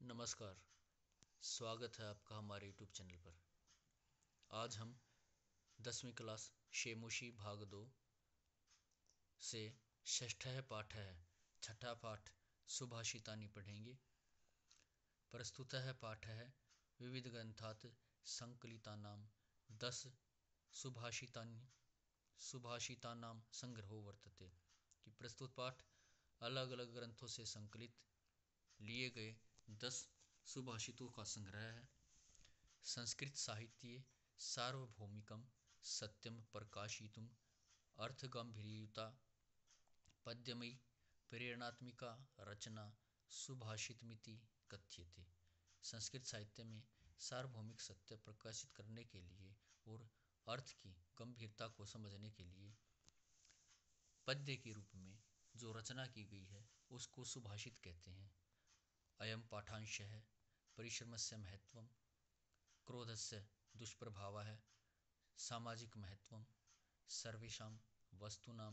नमस्कार। स्वागत है आपका हमारे यूट्यूब चैनल पर। आज हम 10वीं क्लास शेमोशी भाग 2 से षष्ठः पाठ है छठा पाठ सुभाषितानि पढ़ेंगे। प्रस्तुतः पाठ है विविध ग्रंथात् संकलितानां 10 सुभाषितानां संग्रहो वर्तते कि प्रस्तुत पाठ अलग अलग ग्रंथों से संकलित लिए गए 10 सुभाषितों का संग्रह है। संस्कृत साहित्ये सार्वभौमिकं सत्यम प्रकाशितुम अर्थगंभीरयुता पद्यमयी प्रेरणात्मिका रचना सुभाषितमिति कथ्यते। संस्कृत साहित्य में सार्वभौमिक सत्य प्रकाशित करने के लिए और अर्थ की गंभीरता को समझने के लिए पद्य के रूप में जो रचना की गई है उसको सुभाषित कहते हैं। अयम पाठांशः परिश्रमस्य महत्वं क्रोधस्य दुष्प्रभावः सामाजिक महत्वं सर्वेषां वस्तूनां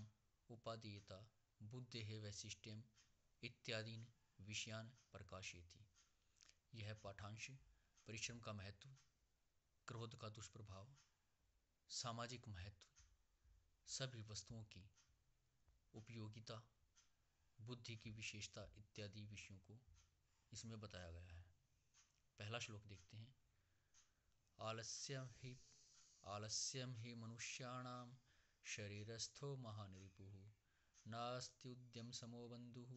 उपादेयता बुद्धेः वैशिष्ट्यम् इत्यादीन विषयान प्रकाशयति। यह पाठांश परिश्रम का महत्व, क्रोध का दुष्प्रभाव, सामाजिक महत्व, सभी वस्तुओं की उपयोगिता, बुद्धि की विशेषता इत्यादि विषयों को इसमें बताया गया है। पहला श्लोक देखते हैं। आलस्यम ही मनुष्याणां शरीरस्थो महान् रिपुः नास्ति उद्यम समो बन्धुः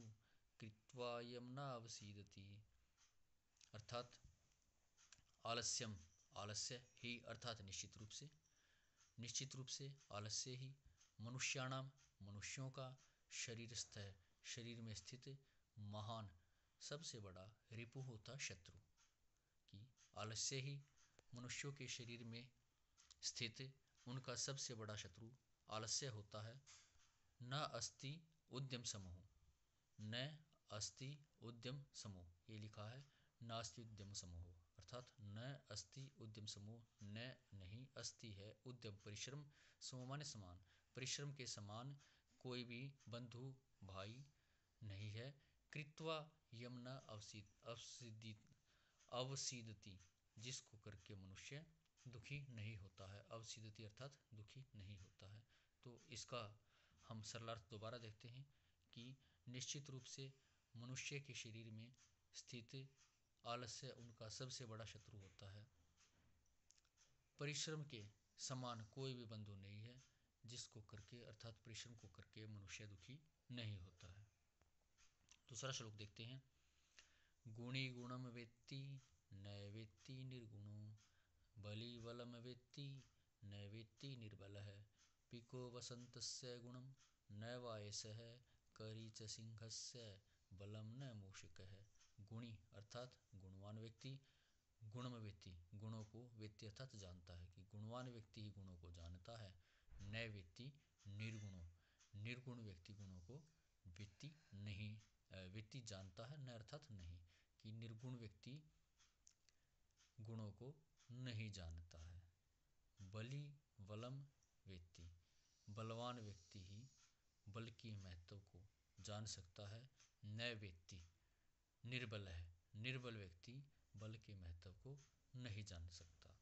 कृत्वा यं नावसीदति। अर्थात आलस्य ही अर्थात निश्चित रूप से आलस्य ही मनुष्याणाम मनुष्यों का शरीरस्थ है शरीर में स्थित महान सबसे बड़ा रिपु होता शत्रु कि आलस्य ही मनुष्यों के शरीर में स्थित उनका सबसे बड़ा शत्रु आलस्य होता है। न अस्ति उद्यम समूह, न अस्ति उद्यम समूह, ये लिखा है नास्ति उद्यम समूह, अर्थात न अस्ति उद्यम समूह, न नहीं अस्ति है उद्यम परिश्रम समूह समान, परिश्रम के समान कोई भी बंधु भाई नहीं है। कृत्वा यम न अवसीदति, जिसको करके मनुष्य दुखी नहीं होता है। अवसीदति अर्थात दुखी नहीं होता है। तो इसका हम सरलार्थ दोबारा देखते हैं कि निश्चित रूप से मनुष्य के शरीर में स्थित आलस्य उनका सबसे बड़ा शत्रु होता है। परिश्रम के समान कोई भी बंधु नहीं है जिसको करके अर्थात परिश्रम को करके मनुष्य दुखी नहीं होता है। दूसरा श्लोक देखते हैं। गुणी गुणम वेत्ति न वेत्ति निर्गुणो बली बलम वेत्ति न वेत्ति निर्बलः पिको वसन्तस्य गुणम न वायसः करी च सिंहस्य बलम न मूषिकः। गुणी अर्थात गुणवान व्यक्ति गुणम वेत्ति, गुणों को वेत्ति अर्थात जानता है कि गुणवान व्यक्ति ही गुणों को जानता है। न वेत्ति निर्गुणो, निर्गुण व्यक्ति गुणों को वेत्ति जानता है, न अर्थात नहीं कि निर्गुण व्यक्ति गुणों को नहीं जानता है। बली बलम वेत्ति, बलवान व्यक्ति ही बल की महत्व को जान सकता है। न वेत्ति निर्बल है, निर्बल व्यक्ति बल के महत्व को नहीं जान सकता।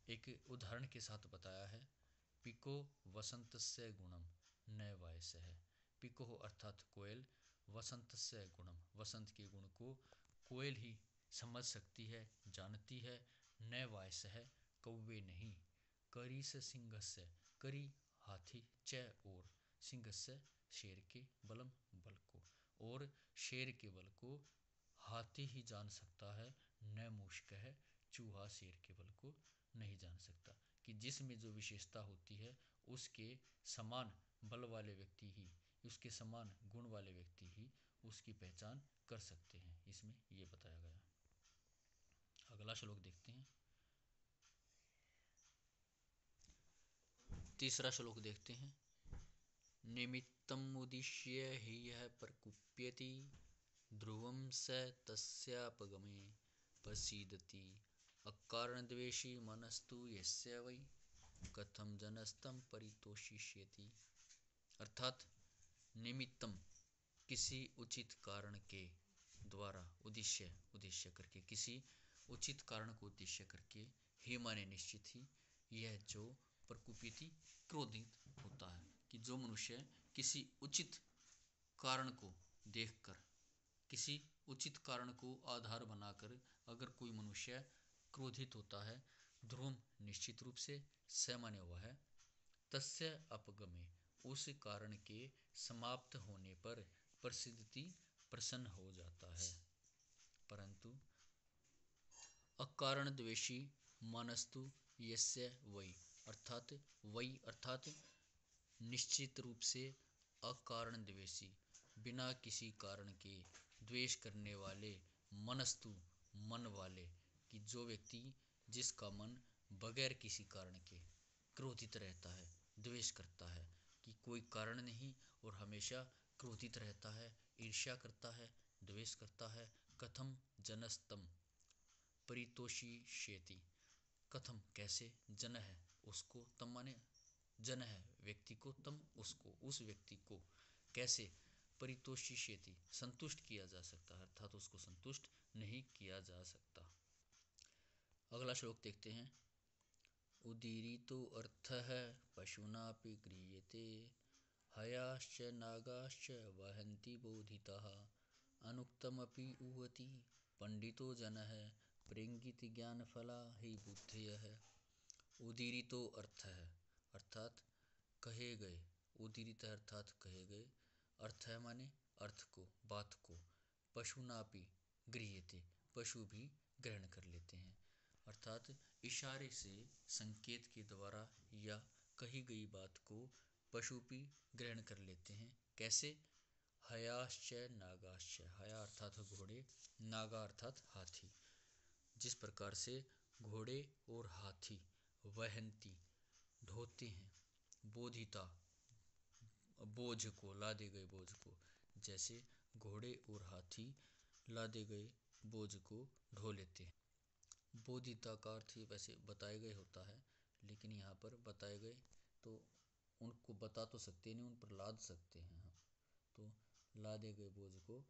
एक उदाहरण के साथ बताया है। पिको वसंतस्य गुणम न वायसः, पिको अर्थात कोयल, वसंतस्य गुणम वसंत के गुण को कोयल ही समझ सकती है जानती है। न वायसः कौवे नहीं, करी से सिंहस्य, करी हाथी, च और सिंहस्य शेर के, बलम बल को, और शेर के बल को हाथी ही जान सकता है। न मूषक है, चूहा शेर के बल को नहीं जान सकता कि जिसमें जो विशेषता होती है उसके समान बल वाले व्यक्ति ही, उसके समान गुण वाले व्यक्ति ही उसकी पहचान कर सकते हैं। इसमें ये बताया गया। अगला श्लोक देखते हैं। तीसरा श्लोक देखते हैं। निमित्तम् उद्दिश्य हि यः प्रकुप्यति ध्रुवं स तस्यापगमे प्रसीदति अकारणद्वेषी मनस्तु यस्य वै कथम जनस्तम परितोषिष्यति। अर्थात निमित्तम किसी उचित कारण के द्वारा उद्देश्य करके, किसी उचित कारण को उद्देश्य करके, हे माने निश्चित ही, यह जो प्रकुपिति क्रोधित होता है, कि जो मनुष्य किसी उचित कारण को देखकर, किसी उचित कारण को आधार बनाकर अगर कोई मनुष्य क्रोधित होता है, ध्रुव निश्चित रूप से, स माने हुआ है, तस्य अपगमे, उस कारण के समाप्त होने पर, प्रसिद्धि प्रसन्न हो जाता है। परंतु अकारण द्वेषी मनस्तु यस्य वै, अर्थात निश्चित रूप से अकारण द्वेषी, बिना किसी कारण के द्वेष करने वाले, मनस्तु मन वाले, कि जो व्यक्ति जिसका मन बगैर किसी कारण के क्रोधित रहता है, द्वेष करता है, कि कोई कारण नहीं और हमेशा क्रोधित रहता है, ईर्ष्या करता है, द्वेष करता है, कथम जनस्तम परितोषिष्यति, कथम कैसे, जन है उसको, तम माने जन है व्यक्ति को, तम उसको, उस व्यक्ति को कैसे, परितोषिष्यति संतुष्ट किया जा सकता है, अर्थात उसको संतुष्ट नहीं किया जा सकता। अगला श्लोक देखते हैं। उदीरितो अर्थः पशूनापि गृह्यते, हयाश्च नागाश्च वहन्ति बोधितः, अनुक्तमपि उहति पंडितो जनः, प्रेंगित ज्ञानफला हि बुद्धयः। उदीरितो अर्थः, अर्थात कहे गए, उदीरित अर्थात कहे गए, अर्थ है माने अर्थ को, बात को, पशुनापि गृह्यते, पशु भी ग्रहण कर लेते हैं, अर्थात इशारे से, संकेत के द्वारा या कही गई बात को पशु भी ग्रहण कर लेते हैं। कैसे? हयाश्च नागाश्च, हया अर्थात घोड़े, नागा अर्थात हाथी। जिस प्रकार से घोड़े और हाथी वहंती ढोते हैं, बोधिता बोझ को, लादे गए बोझ को, जैसे घोड़े और हाथी लादे गए बोझ को ढो लेते हैं। बोधिता का अर्थ ही वैसे बताए गए होता है, लेकिन यहाँ पर बताए गए तो उनको बता तो सकते नहीं, उन पर लाद सकते हैं हम, तो लादे गए बोझ को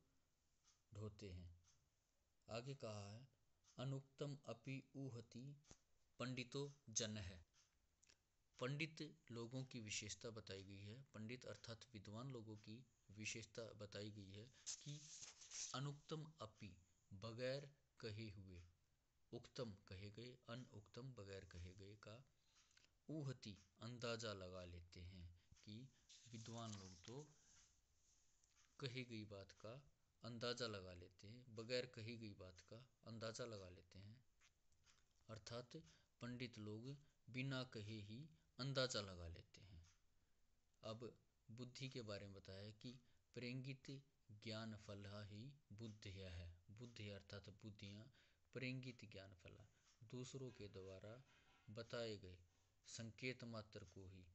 ढोते हैं। आगे कहा है अनुक्तम अपि ऊहति पंडितो जन है, पंडित लोगों की विशेषता बताई गई है, पंडित अर्थात विद्वान लोगों की विशेषता बताई गई है कि अनुक्तम अपि बगैर कहे हुए, उक्तम कहे गए, अनुक्तम बगैर कहे गए का, ऊहति अंदाजा लगा लेते हैं, कि विद्वान लोग तो कही गई बात का अंदाजा लगा लेते हैं, बगैर कही गई बात का अंदाजा लगा लेते हैं, अर्थात पंडित लोग बिना कहे ही अंदाजा लगा लेते हैं। अब बुद्धि के बारे में बताया कि प्रेंगित ज्ञान फला ही बुद्धिया है, बुद्धि अर्थात बुद्धियाँ, प्रेंगित ज्ञान फला दूसरों के द्वारा बताए गए संकेत मात्र को ही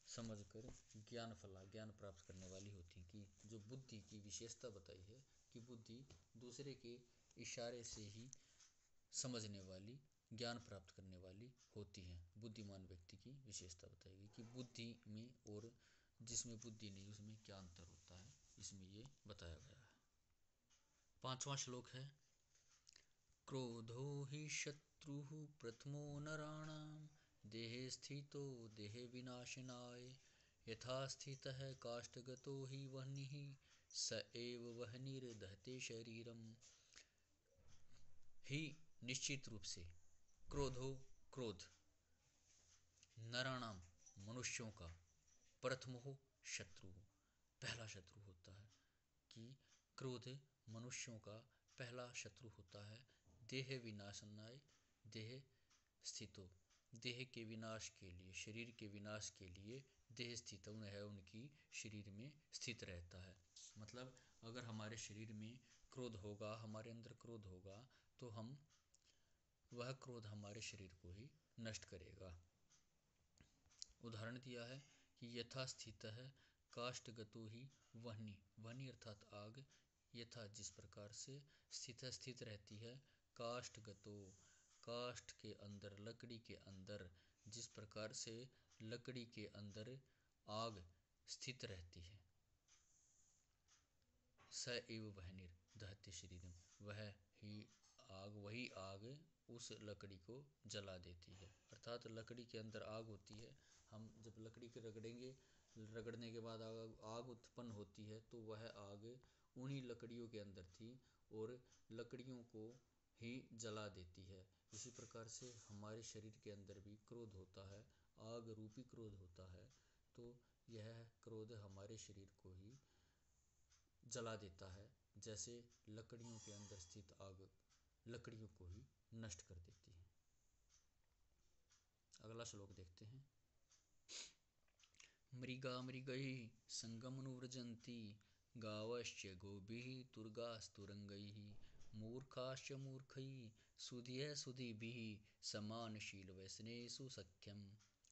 समझकर ज्ञान फला ज्ञान प्राप्त करने वाली होती, कि जो बुद्धि की विशेषता बताई है कि बुद्धि दूसरे के इशारे से ही समझने वाली, ज्ञान प्राप्त करने वाली होती है। बुद्धिमान व्यक्ति की विशेषता बताएगी कि बुद्धि में और जिसमें बुद्धि नहीं उसमें क्या अंतर होता है, इसमें ये बताया गया है। 5वां श्लोक है क्रोधो हि शत्रुः प्रथमो नराणां, देहे स्थितो देहे विनाशनाय, यथा स्थितः काष्ठगतो हि वह्निः, स एव वह्निर्दहते शरीरम। ही निश्चित रूप से, क्रोधो क्रोध, नराणाम मनुष्यों का, प्रथमो शत्रु पहला शत्रु होता है, कि क्रोध मनुष्यों का पहला शत्रु होता है। देह विनाशनाय, देह स्थितो, देह के विनाश के लिए, शरीर के विनाश के लिए देह स्थित है, उनकी शरीर में स्थित रहता है। मतलब अगर हमारे शरीर में क्रोध होगा, हमारे अंदर क्रोध होगा, तो हम वह क्रोध हमारे शरीर को ही नष्ट करेगा। उदाहरण दिया है कि यथा स्थित है काष्ठगतो ही वह्नि, वह्नि अर्थात आग, यथा जिस प्रकार से, स्थित रहती है, काष्ठगतो काष्ठ के अंदर, लकड़ी के अंदर, जिस प्रकार से लकड़ी के अंदर आग स्थित रहती है, स एव वह्निर दहते शरीरम, वह ही वही आग उस लकड़ी को जला देती है। अर्थात लकड़ी के अंदर आग होती है, हम जब लकड़ी को रगड़ेंगे, रगड़ने के बाद आग उत्पन्न होती है, तो वह आग उन्हीं लकड़ियों के अंदर थी और लकड़ियों को ही जला देती है। इसी प्रकार से हमारे शरीर के अंदर भी क्रोध होता है, आग रूपी क्रोध होता है। तो यह क्रोध हमारे शरीर को ही जला देता है, जैसे लकड़ियों के अंदर स्थित आग लकड़ियों को ही नष्ट कर देती है। अगला श्लोक देखते हैं। मृगा मृगैः संगमनुव्रजन्ति गावश्च गोभिः तुर्गास्तुरंगैः मूर्खाश्च मूर्खैः सुधियः सुधिभिः समानशीलव्यसनेषु सख्यम्।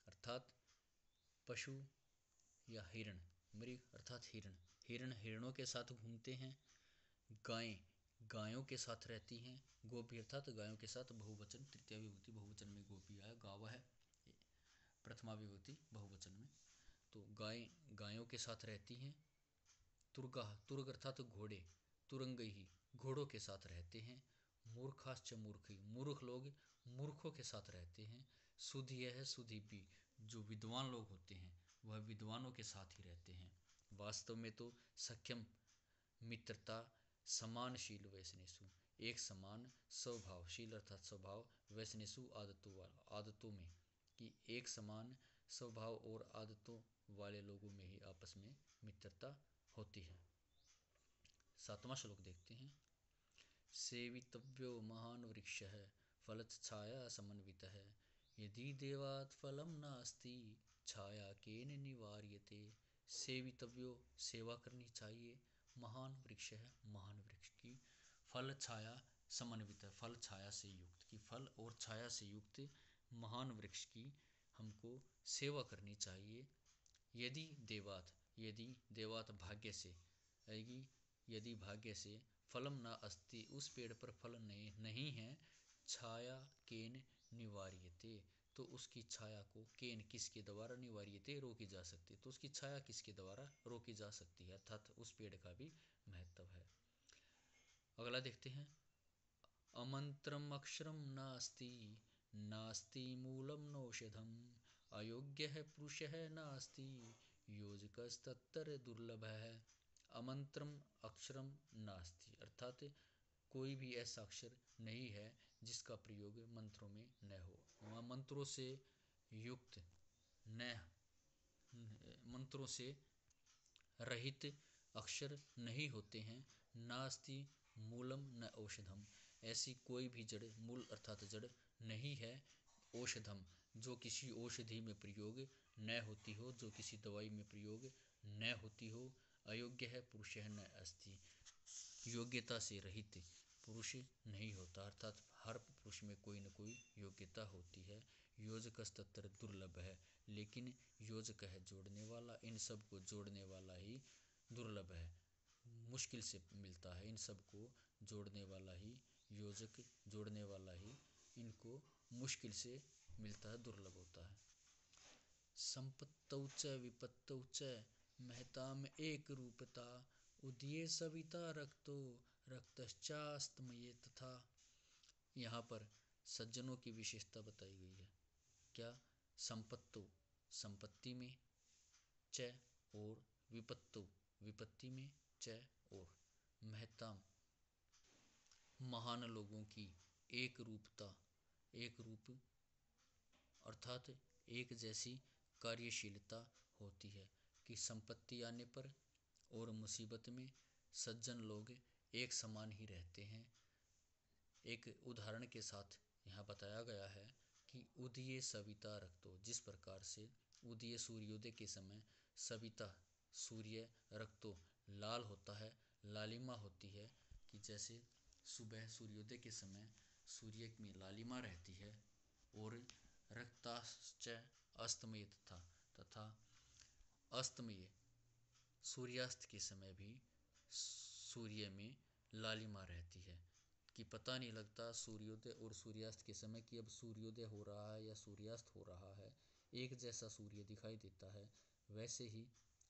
अर्थात पशु या हिरण, मृग अर्थात हिरण, हिरण हिरणों के साथ घूमते हैं, गायें गायों के साथ रहती हैं, गोपी अर्थात गायों के साथ बहुवचन, तृतीया विभूति बहुवचन में गोपी आया, गाव है प्रथमा विभूति बहुवचन में। तो गाय गायों के साथ रहती हैं, तुर्गा तुर्ग अर्थात घोड़े, तुरंगई ही घोड़ों के साथ रहते हैं, मूर्खाश्च मूर्खी मूर्ख लोग मूर्खों के साथ रहते हैं, सुधिय है सुधिपी जो विद्वान लोग होते हैं वह विद्वानों के साथ ही रहते हैं। वास्तव में तो सख्यम मित्रता समानशील वैसनेसु एक समान स्वभावशील अर्थात स्वभाव, वैसनेसु आदतों में, कि एक समान स्वभाव और आदतों वाले लोगों में ही आपस में मित्रता होती है। 7वां श्लोक देखते हैं। सेवितव्यो महान वृक्षः फलच्छाया समन्वितः यदि देवात् फलं नास्ति छाया केन निवार्यते। सेवितव्यो सेवा करनी चाहिए, महान वृक्ष है महान वृक्ष की, फल छाया समन्वित है फल छाया से युक्त, की फल और छाया से युक्त महान वृक्ष की हमको सेवा करनी चाहिए। यदि देवात भाग्य से आएगी, यदि भाग्य से फलम न अस्ति उस पेड़ पर फल नहीं है, छाया केन निवार्यते तो उसकी छाया को केन किसके द्वारा निवार्यते रोकी जा सकती है, तो उसकी छाया किसके द्वारा रोकी जा सकती है, अर्थात उस पेड़ का भी महत्व है। अगला देखते हैं। अमंत्रम अक्षरम नास्ति नास्ति मूलम नौषधम अयोग्य पुरुष नास्ति योजकस्तत्र दुर्लभ है। अमंत्रम अक्षरम नास्ति अर्थात कोई भी ऐसा अक्षर नहीं है जिसका प्रयोग मंत्रों में न हो, मंत्रों से युक्त न मंत्रों से रहित अक्षर नहीं होते हैं। नास्ति मूलम न औषधम ऐसी कोई भी जड़, मूल अर्थात जड़ नहीं है, औषधम जो किसी औषधि में प्रयोग न होती हो, जो किसी दवाई में प्रयोग न होती हो। अयोग्य है पुरुष न अस्ति योग्यता से रहित पुरुष नहीं होता, अर्थात हर पुरुष में कोई न कोई योग्यता होती है। योजकस्तत्र दुर्लभ है लेकिन योजक है जोड़ने वाला, इन सब को जोड़ने वाला ही दुर्लभ है, मुश्किल से मिलता है, इन सब को जोड़ने वाला ही योजक जोड़ने वाला ही इनको मुश्किल से मिलता है, दुर्लभ होता है। संपत्तौ च विपत्तौ च महताम एक रूपता उदये सविता रक्तो रक्तश्चास्तमये तथा। यहाँ पर सज्जनों की विशेषता बताई गई है। क्या? संपत्तो संपत्ति में, च और विपत्तो विपत्ति में, च और महताम महान लोगों की एक रूपता, एक रूप अर्थात एक जैसी कार्यशीलता होती है, कि संपत्ति आने पर और मुसीबत में सज्जन लोग एक समान ही रहते हैं। एक उदाहरण के साथ यहाँ बताया गया है कि उदये सविता रक्तो, जिस प्रकार से उदय सूर्योदय के समय सविता सूर्य रक्तो लाल होता है, लालिमा होती है, कि जैसे सुबह सूर्योदय के समय सूर्य में लालिमा रहती है, और रक्ताश्च अस्तमय तथा अस्तमय सूर्यास्त के समय भी सूर्य में लालिमा रहती है, कि पता नहीं लगता सूर्योदय और सूर्यास्त के समय कि अब सूर्योदय हो रहा है या सूर्यास्त हो रहा है, एक जैसा सूर्य दिखाई देता है। वैसे ही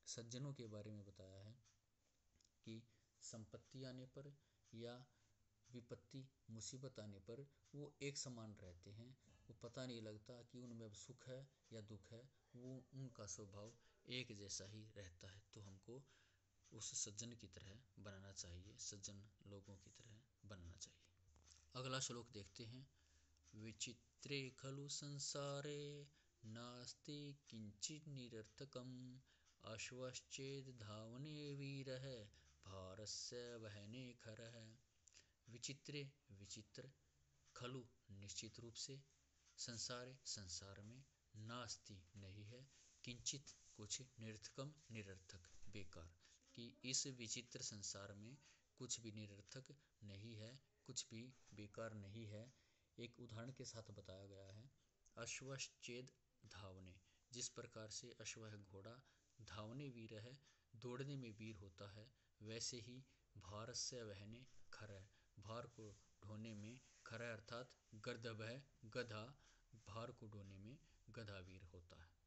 सज्जनों के बारे में बताया है कि संपत्ति आने पर या विपत्ति मुसीबत आने पर वो एक समान रहते हैं। वो पता नहीं लगता कि उनमें अब सुख है या दुख है, वो उनका स्वभाव एक जैसा ही रहता है। तो हमको उस सज्जन की तरह बनना चाहिए, सज्जन लोगों की तरह बनना चाहिए। अगला श्लोक देखते हैं। विचित्रे खलु संसारे नास्ति किंचित् निरर्थकम् अश्वश्चेद् धावने वीरः भारस्य वहने खरः। विचित्रे विचित्र, खलु निश्चित रूप से, संसारे संसार में, नास्ति नहीं है, किंचित कुछ, निरर्थकम निरर्थक बेकार, कि इस विचित्र संसार में कुछ भी निरर्थक नहीं है, कुछ भी बेकार नहीं है। एक उदाहरण के साथ बताया गया है। अश्वश्चेद धावने, जिस प्रकार से अश्व है घोड़ा, धावने वीर है, दौड़ने में वीर होता है, वैसे ही भारस्य वहने खर है, भार को ढोने में, खर अर्थात गर्दभ है, गधा, भार को ढोने में गधा वीर होता है।